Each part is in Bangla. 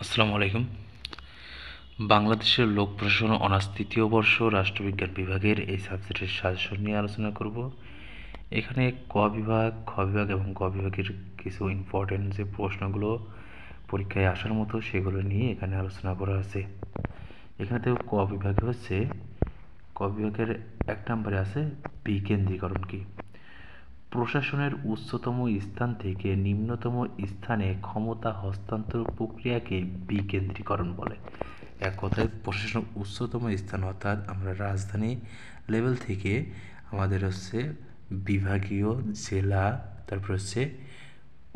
আসসালামু আলাইকুম। বাংলাদেশের লোক প্রশাসন অনার্স তৃতীয় বর্ষ রাষ্ট্রবিজ্ঞান বিভাগের এই সাবজেক্টের সাজেশন নিয়ে আলোচনা করব। এখানে ক বিভাগ, খ বিভাগ এবং গ বিভাগের কিছু ইম্পর্টেন্ট যে প্রশ্নগুলো পরীক্ষায় আসার মতো সেগুলো নিয়ে এখানে আলোচনা করা আছে। এখানে তো ক বিভাগে হচ্ছে, ক বিভাগের ১ নম্বরে আছে বিকেন্দ্রীকরণ কি। প্রশাসনের উচ্চতম স্থান থেকে নিম্নতম স্থানে ক্ষমতা হস্তান্তর প্রক্রিয়াকে বিকেন্দ্রীকরণ বলে। এক কথায় প্রশাসনের উচ্চতম স্থান অর্থাৎ আমরা রাজধানী লেভেল থেকে আমাদের হচ্ছে বিভাগীয়, জেলা, তারপর হচ্ছে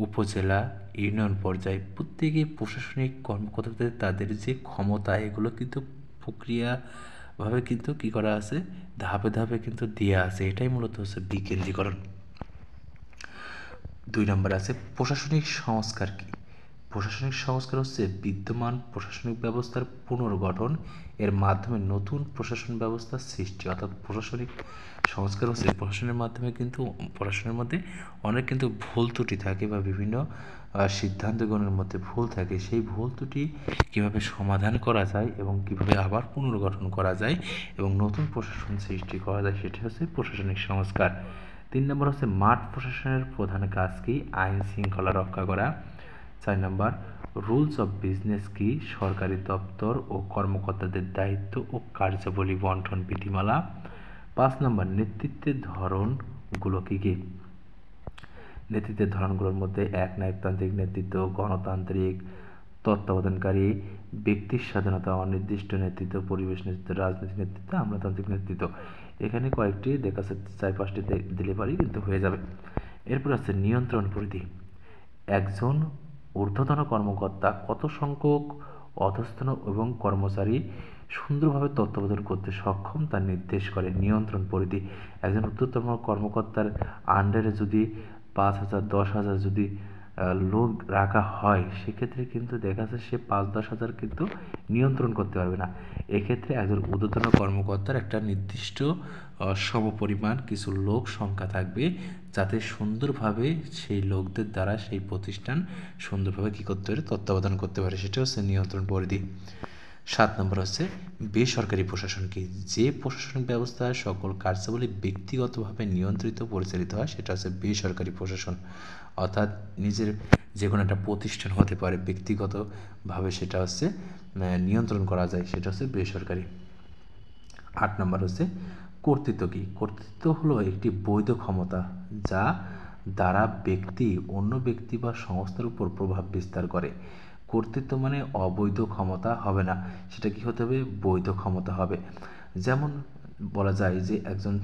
উপজেলা, ইউনিয়ন পর্যায়ে প্রত্যেকে প্রশাসনিক কর্মকর্তাদের তাদের যে ক্ষমতা এগুলো কিন্তু প্রক্রিয়াভাবে কিন্তু কী করা আছে, ধাপে ধাপে কিন্তু দেওয়া আছে। এটাই মূলত হচ্ছে বিকেন্দ্রীকরণ। ২ নম্বরে আছে প্রশাসনিক সংস্কার কি। প্রশাসনিক সংস্কার হচ্ছে বিদ্যমান প্রশাসনিক ব্যবস্থার পুনর্গঠন, এর মাধ্যমে নতুন প্রশাসন ব্যবস্থার সৃষ্টি। অর্থাৎ প্রশাসনিক সংস্কার হচ্ছে প্রশাসনের মাধ্যমে কিন্তু প্রশাসনের মধ্যে অনেক কিন্তু ভুল ত্রুটি থাকে বা বিভিন্ন সিদ্ধান্ত গ্রহণের মধ্যে ভুল থাকে, সেই ভুল ত্রুটি কীভাবে সমাধান করা যায় এবং কীভাবে আবার পুনর্গঠন করা যায় এবং নতুন প্রশাসন সৃষ্টি করা যায়, সেটি হচ্ছে প্রশাসনিক সংস্কার। ৩ নম্বর হচ্ছে মাঠ প্রশাসনের প্রধান কাজ কি, আইন শৃঙ্খলা রক্ষা করা। ৪ নম্বর রুলস অফ বিজনেস কি, সরকারি দপ্তর ও কর্মকর্তাদের দায়িত্ব ও কার্যাবলী বন্টন বিধিমালা। ৫ নম্বর নেতৃত্বের ধরনগুলো কী কী। নেতৃত্বের ধরনগুলোর মধ্যে একনায়কতান্ত্রিক নেতৃত্ব, গণতান্ত্রিক, তত্ত্বাবধানকারী, ব্যক্তির স্বাধীনতা, অনির্দিষ্ট নেতৃত্ব, পরিবেশ নেতৃত্ব, রাজনৈতিক নেতৃত্ব, আমলাতান্ত্রিক নেতৃত্ব। এখানে কয়েকটি দেখা যাচ্ছে ৪-৫টি দিলে পারি কিন্তু হয়ে যাবে। এরপর আছে নিয়ন্ত্রণ পরিধি। একজন ঊর্ধ্বতন কর্মকর্তা কত সংখ্যক অধস্তন এবং কর্মচারী সুন্দরভাবে তত্ত্বাবধান করতে সক্ষম তা নির্দেশ করে নিয়ন্ত্রণ পরিধি। একজন ঊর্ধ্বতন কর্মকর্তার আন্ডারে যদি ৫,০০০, ১০,০০০ যদি লোক রাখা হয়, সেক্ষেত্রে কিন্তু দেখা যাচ্ছে সে ৫-১০,০০০ কিন্তু নিয়ন্ত্রণ করতে পারবে না। এক্ষেত্রে একজন ঊর্ধ্বতন কর্মকর্তার একটা নির্দিষ্ট সমপরিমাণ কিছু লোক সংখ্যা থাকবে, যাতে সুন্দরভাবে সেই লোকদের দ্বারা সেই প্রতিষ্ঠান সুন্দরভাবে কী করতে পারে, তত্ত্বাবধান করতে পারে, সেটা হচ্ছে নিয়ন্ত্রণ পরিধি। ৭ নম্বর হচ্ছে বেসরকারি প্রশাসন কি। যে প্রশাসনিক ব্যবস্থায় সকল কার্যাবলী ব্যক্তিগতভাবে নিয়ন্ত্রিত পরিচালিত হয় সেটা হচ্ছে বেসরকারি প্রশাসন। অর্থাৎ নিজের যে কোনো একটা প্রতিষ্ঠান হতে পারে, ব্যক্তিগতভাবে সেটা হচ্ছে নিয়ন্ত্রণ করা যায়, সেটা হচ্ছে বেসরকারি। ৮ নম্বর হচ্ছে কর্তৃত্ব কি। কর্তৃত্ব হলো একটি বৈধ ক্ষমতা যা দ্বারা ব্যক্তি অন্য ব্যক্তি বা সংস্থার উপর প্রভাব বিস্তার করে। কর্তৃত্ব মানে অবৈধ ক্ষমতা হবে না, সেটা কি হতে হবে, বৈধ ক্ষমতা হবে। যেমন বলা যায় যে একজন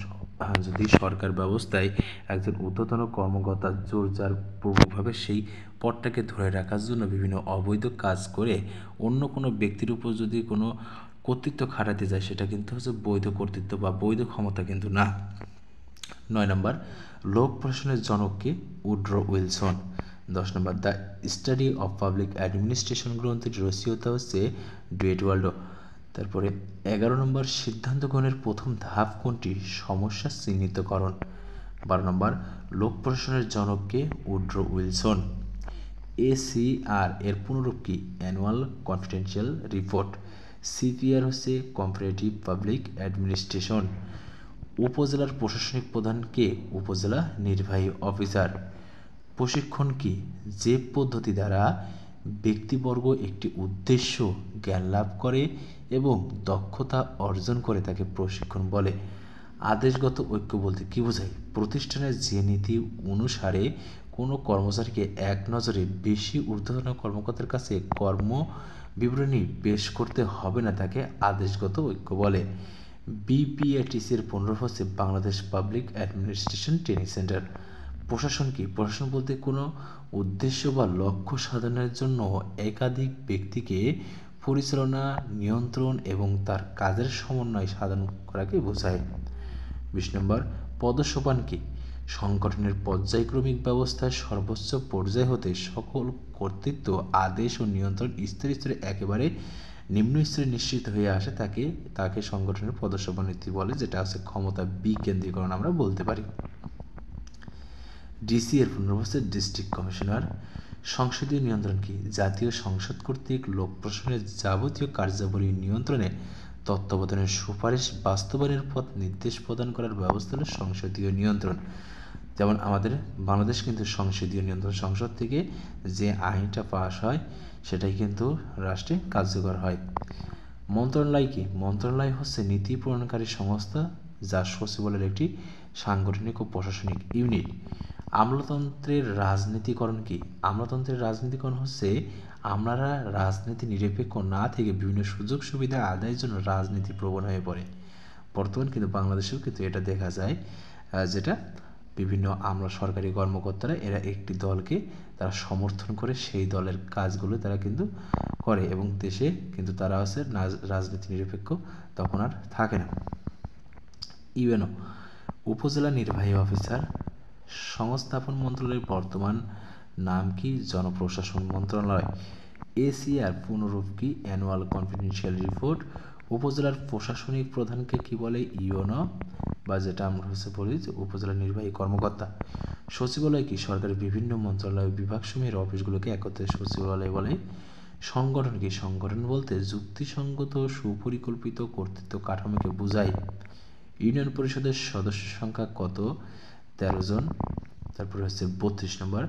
যদি সরকার ব্যবস্থায় একজন ঊর্ধ্বতন কর্মকর্তা জোরজারপূর্বকভাবে সেই পদটাকে ধরে রাখার জন্য বিভিন্ন অবৈধ কাজ করে অন্য কোনো ব্যক্তির উপর যদি কোনো কর্তৃত্ব খাটাতে যায়, সেটা কিন্তু হচ্ছে বৈধ কর্তৃত্ব বা বৈধ ক্ষমতা কিন্তু না। ৯ নম্বর লোক প্রশাসনের জনককে, উড্রো উইলসন। ১০ নম্বর the study of public administration গ্রন্থের রচয়িতা হচ্ছে ডুয়েট ওয়াল্ডো। তারপরে ১১ নম্বর সিদ্ধান্ত গ্রহণের প্রথম ধাপ কোনটি, সমস্যা চিহ্নিতকরণ। ১২ নম্বর লোক প্রশাসনের জনককে, উড্রো উইলসন। এসিআর এর পুনরূপ কি, অ্যানুয়াল কনফিডেন্সিয়াল রিপোর্ট। সিপিআর হচ্ছে কম্পারেটিভ পাবলিক অ্যাডমিনিস্ট্রেশন। উপজেলার প্রশাসনিক প্রধান কে, উপজেলা নির্বাহী অফিসার। প্রশিক্ষণ কি, যে পদ্ধতি দ্বারা ব্যক্তিবর্গ একটি উদ্দেশ্য জ্ঞান লাভ করে এবং দক্ষতা অর্জন করে তাকে প্রশিক্ষণ বলে। আদেশগত ঐক্য বলতে কী বোঝায়, প্রতিষ্ঠানের যে নীতি অনুসারে কোনো কর্মচারীকে এক নজরে বেশি ঊর্ধ্বতন কর্মকর্তার কাছে কর্ম বিবরণী পেশ করতে হবে না, তাকে আদেশগত ঐক্য বলে। বিপিএটিসির পুনরূপ হচ্ছে Bangladesh public administration training centre. প্রশাসন কি, প্রশাসন বলতে কোনো উদ্দেশ্য বা লক্ষ্য সাধনের জন্য একাধিক ব্যক্তিকে পরিচালনা, নিয়ন্ত্রণ এবং তার কাজের সমন্বয় সাধন করাকে বোঝায়। ২০ নম্বর পদসোপান কি, সংগঠনের পর্যায়ক্রমিক ব্যবস্থায় সর্বোচ্চ পর্যায় হতে সকল কর্তৃত্ব, আদেশ ও নিয়ন্ত্রণ স্তরে স্তরে একেবারে নিম্ন স্তরে নিশ্চিত হয়ে আসে, তাকে সংগঠনের পদসোপান নীতি বলে, যেটা হচ্ছে ক্ষমতা বিকেন্দ্রীকরণ আমরা বলতে পারি। ডিসি এর পুনরূপ হচ্ছে ডিস্ট্রিক্ট কমিশনার। সংসদীয় নিয়ন্ত্রণ কি? জাতীয় সংসদ কর্তৃক লোক প্রশাসনের যাবতীয় কার্যাবলী নিয়ন্ত্রণে, তত্ত্বাবধানের সুপারিশ বাস্তবায়নের পথ নির্দেশ প্রদান করার ব্যবস্থা হলো সংসদীয় নিয়ন্ত্রণ। যেমন আমাদের বাংলাদেশ কিন্তু সংসদীয় নিয়ন্ত্রণ, সংসদ থেকে যে আইনটা পাস হয় সেটাই কিন্তু রাষ্ট্রে কার্যকর হয়। মন্ত্রণালয় কি? মন্ত্রণালয় হচ্ছে নীতি প্রণয়নকারী সংস্থা, যা সচিবালয়ের একটি সাংগঠনিক ও প্রশাসনিক ইউনিট। আমলাতন্ত্রের রাজনীতিকরণ কি? আমলাতন্ত্রের রাজনীতিকরণ হচ্ছে আমলারা রাজনীতি নিরপেক্ষ না থেকে বিভিন্ন সুযোগ সুবিধা আদায়ের জন্য রাজনীতি প্রবণ হয়ে পড়ে। বর্তমান কিন্তু বাংলাদেশেও কিন্তু এটা দেখা যায়, যেটা বিভিন্ন আমলা সরকারি কর্মকর্তারা এরা একটি দলকে তারা সমর্থন করে সেই দলের কাজগুলো তারা কিন্তু করে, এবং দেশে কিন্তু তারা হচ্ছে রাজনীতি নিরপেক্ষ তখন আর থাকে না। ইউএনও উপজেলা নির্বাহী অফিসার। সংস্থাপন মন্ত্রণালয়ের বর্তমান নাম কি? জনপ্রশাসন মন্ত্রণালয়। এসিআর পুনরূপ কি? Annual confidential report. উপজেলার প্রশাসনিক প্রধানকে কি বলে? ইউএনও, বা যেটা আমরা হচ্ছে বলি যে উপজেলা নির্বাহী কর্মকর্তা। সচিবালয় কি? সরকারের বিভিন্ন মন্ত্রণালয় বিভাগসমূহের অফিসগুলোকে একত্রে সচিবালয় বলে। সংগঠন কি? সংগঠন বলতে যুক্তিসঙ্গত সুপরিকল্পিত কর্তৃত্ব কাঠামোকে বোঝায়। ইউনিয়ন পরিষদের সদস্য সংখ্যা কত? 13 জন। তারপরে হচ্ছে 32 নম্বর,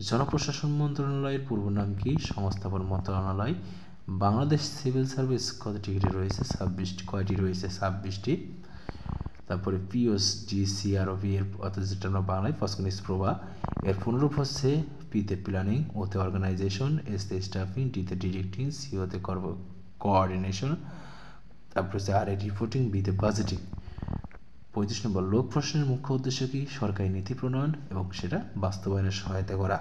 জনপ্রশাসন মন্ত্রণালয়ের পূর্ব নাম কি? সংস্থাপন মন্ত্রণালয়। বাংলাদেশ সিভিল সার্ভিস কত ডিগ্রি রয়েছে? 26টি। কয়টি রয়েছে? 26টি। তারপরে পিওসডিসিআরবি এর অর্থাৎ যেটা আমরা বাংলায় ফসকনিস প্রভা, এর পুনরূপ হচ্ছে পিতে প্ল্যানিং, ওতে অর্গানাইজেশন, এসতে স্টাফিং, ডিতে ডিরেক্টিং, সিওতে কোঅর্ডিনেশন, তারপর হচ্ছে আর এ রিপোর্টিং, বিতে বাজেটিং। 35 নম্বর, লোক প্রশাসনের মুখ্য উদ্দেশ্য কি? সরকারি নীতি প্রণয়ন এবং সেটা বাস্তবায়নে সহায়তা করা।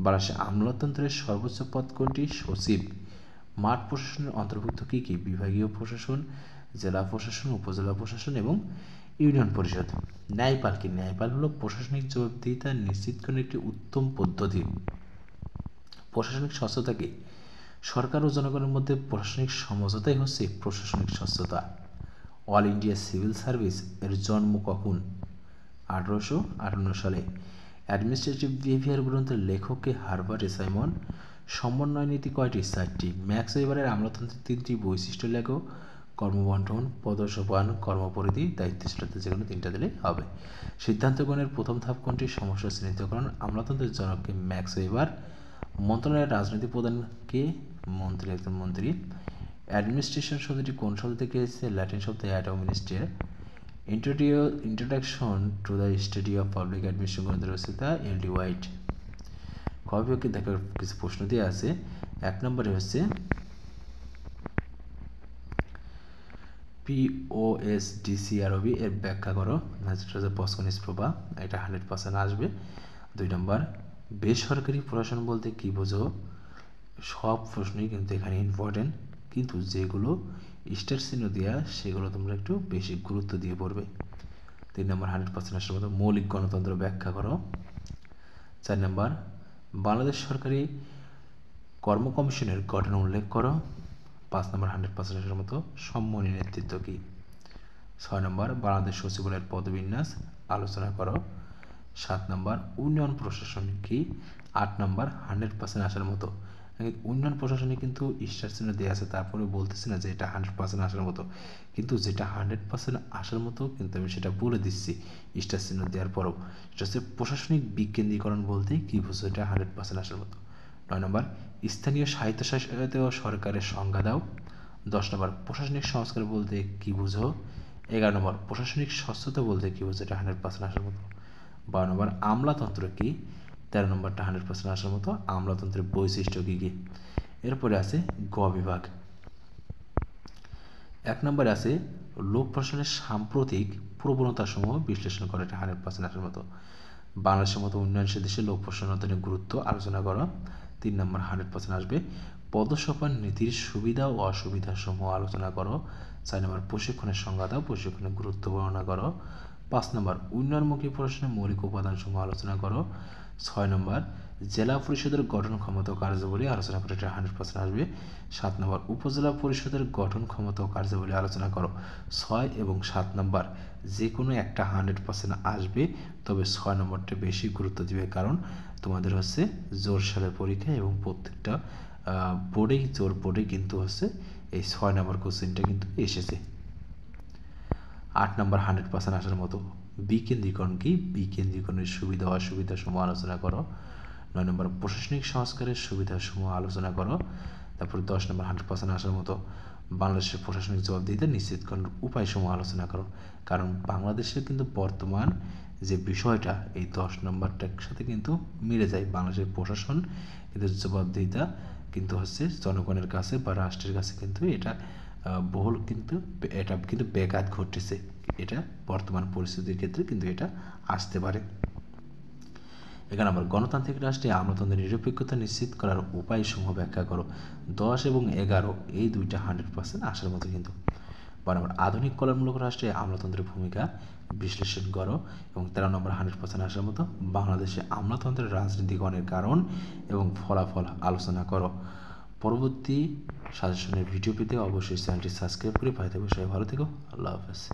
22 আমলাতন্ত্রের সর্বোচ্চ পদ কোনটি? সচিব। মাঠ প্রশাসনের অন্তর্ভুক্ত কি কি? বিভাগীয় প্রশাসন, জেলা প্রশাসন, উপজেলা প্রশাসন এবং ইউনিয়ন পরিষদ। ন্যায়পাল কি? ন্যায়পাল হলো প্রশাসনিক জবাবদিহিতা নিশ্চিতকরণের একটি উত্তম পদ্ধতি। প্রশাসনিক স্বচ্ছতা কি? সরকার ও জনগণের মধ্যে প্রশাসনিক সমঝোতাই হচ্ছে প্রশাসনিক স্বচ্ছতা। অল ইন্ডিয়া সিভিল সার্ভিস এর জন্ম কখন? 1858 সালে। অ্যাডমিনিস্ট্রেটিভ বিহেভিয়ার গ্রন্থের লেখককে হারবার্ট এ সাইমন। সমন্বয় নীতি কয়টি? 4টি। ম্যাক্স ওয়েবারের আমলাতন্ত্রের 3টি বৈশিষ্ট্য লেখো। কর্মবন্টন, পদসোপান, কর্মপরিধি, দায়িত্বশীলতা, যে কোনো 3টা দিলে হবে। সিদ্ধান্ত গ্রহণের প্রথম ধাপ কোনটি? সমস্যা চিহ্নিতকরণ। আমলাতন্ত্রের জনককে ম্যাক্স ওয়েবার। মন্ত্রণালয়ের রাজনীতি প্রধানকে? মন্ত্রী, একজন মন্ত্রী। অ্যাডমিনিস্ট্রেশন শব্দটি কোন শব্দ থেকে এসেছে? ল্যাটিন শব্দ administrate. Introduction to the study of public administration গ্রন্থের রচয়িতা এল.ডি. হোয়াইট। কবিকে দেখার কিছু প্রশ্ন দিয়ে আছে। 1 নম্বরে হচ্ছে পিওএসডিসিআরবি এর ব্যাখ্যা করো। পসকনিস প্রভা, এটা 100% আসবে। 2 নম্বর, বেসরকারি প্রশাসন বলতে কি বোঝো? সব প্রশ্নই কিন্তু এখানে ইম্পর্টেন্ট, কিন্তু যেগুলো স্টার চিহ্ন দেওয়া সেগুলো তোমরা একটু বেশি গুরুত্ব দিয়ে পড়বে। 3 নম্বর, 100% আসার মতো মৌলিক গণতন্ত্র ব্যাখ্যা করো। 4 নম্বর, বাংলাদেশ সরকারি কর্ম কমিশনের গঠন উল্লেখ করো। 5 নম্বর, 100% আসার মতো সম্মানী নেতৃত্ব কি? 6 নম্বর, বাংলাদেশ সচিবালয়ের পদবিন্যাস আলোচনা করো। 7 নম্বর, উন্নয়ন প্রশাসন কি? 8 নম্বর, 100% আসার মতো। উন্নয়ন প্রশাসনে কিন্তু স্টার চিহ্ন দেওয়া আছে, তারপরে বলতেছি না যে এটা 100% আসার মতো, কিন্তু যেটা 100% আসার মতো কিন্তু আমি সেটা বলে দিচ্ছি স্টার চিহ্ন দেওয়ার পরও। সেটা হচ্ছে প্রশাসনিক বিকেন্দ্রীকরণ বলতে কি বুঝো? এটা 100% আসার মতো। 9 নম্বর, স্থানীয় স্বায়ত্তশাসিত সরকারের সংজ্ঞা দাও। 10 নম্বর, প্রশাসনিক সংস্কার বলতে কি বুঝো? 11 নম্বর, প্রশাসনিক স্বচ্ছতা বলতে কি বুঝো? এটা 100% আসার মতো। 12 নম্বর, আমলাতন্ত্র কি? 13 নম্বরটা 100% আসার মতো। আমলাতন্ত্রের বৈশিষ্ট্য কি কি? এরপরে আছে গ বিভাগ। 1 নম্বরে আছে লোক প্রশাসনের সাম্প্রতিক প্রবণতাসমূহ বিশ্লেষণ করে, এটা 100% আসার মতো। বাংলাদেশের মতো উন্নয়নশীল দেশে লোক প্রশাসনের গুরুত্ব আলোচনা করো। 3 নম্বর 100% আসবে। পদসোপান নীতির সুবিধা ও অসুবিধা সমূহ আলোচনা করো। 4 নম্বর, প্রশিক্ষণের সংজ্ঞা দাও, প্রশিক্ষণের গুরুত্ব বর্ণনা করো। 5 নম্বর, উন্নয়নমুখী প্রশাসনের মৌলিক উপাদান সমূহ আলোচনা করো। 6 নম্বর, জেলা পরিষদের গঠন ক্ষমতা ও কার্যাবলী আলোচনা করো, এটা 100% আসবে। 7 নম্বর, উপজেলা পরিষদের গঠন ক্ষমতা ও কার্যাবলী আলোচনা করো। 6 এবং 7 নম্বর যে কোনো একটা 100% আসবে, তবে 6 নম্বরটা বেশি গুরুত্ব দিবে, কারণ তোমাদের হচ্ছে জোর সালের পরীক্ষা এবং প্রত্যেকটা জোর বোর্ডেই কিন্তু হচ্ছে এই 6 নম্বর কোশ্চেনটা কিন্তু এসেছে। 8 নম্বর 100% আসার মতো বিকেন্দ্রীকরণ কি? বিকেন্দ্রীকরণের সুবিধা অসুবিধা সমূহ আলোচনা করো। 9 নম্বর প্রশাসনিক সংস্কারের সুবিধা সমূহ আলোচনা করো। তারপর 10 নম্বর 100% আসার মতো বাংলাদেশের প্রশাসনিক জবাবদিহিতা নিশ্চিতকরণের উপায় সমূহ আলোচনা করো। কারণ বাংলাদেশের কিন্তু বর্তমান যে বিষয়টা এই 10 নম্বরটার সাথে কিন্তু মিলে যায়। বাংলাদেশের প্রশাসন কিন্তু জবাবদিহিতা কিন্তু হচ্ছে জনগণের কাছে বা রাষ্ট্রের কাছে কিন্তু এটা এটা কিন্তু ব্যাঘাত ঘটতেছে। এটা বর্তমান পরিস্থিতির ক্ষেত্রে কিন্তু এটা আসতে পারে। এখানে আবার গণতান্ত্রিক রাষ্ট্রে আমলাতন্ত্রের নিরপেক্ষতা নিশ্চিত করার উপায়সমূহ ব্যাখ্যা করো। 10 এবং 11 এই দুইটা 100% আসার মতো কিন্তু। বরাবর আধুনিক কল্যাণমূলক রাষ্ট্রে আমলাতন্ত্রের ভূমিকা বিশ্লেষণ করো এবং 13 নম্বর 100% আসার মতো বাংলাদেশে আমলাতন্ত্রের রাজনীতিকরণের কারণ এবং ফলাফল আলোচনা করো। পরবর্তী সাজেশনের ভিডিও পেতে অবশ্যই চ্যানেলটি সাবস্ক্রাইব করে পাশে থেকো। সবাই ভালো থেকো। আল্লাহ হাফেজ।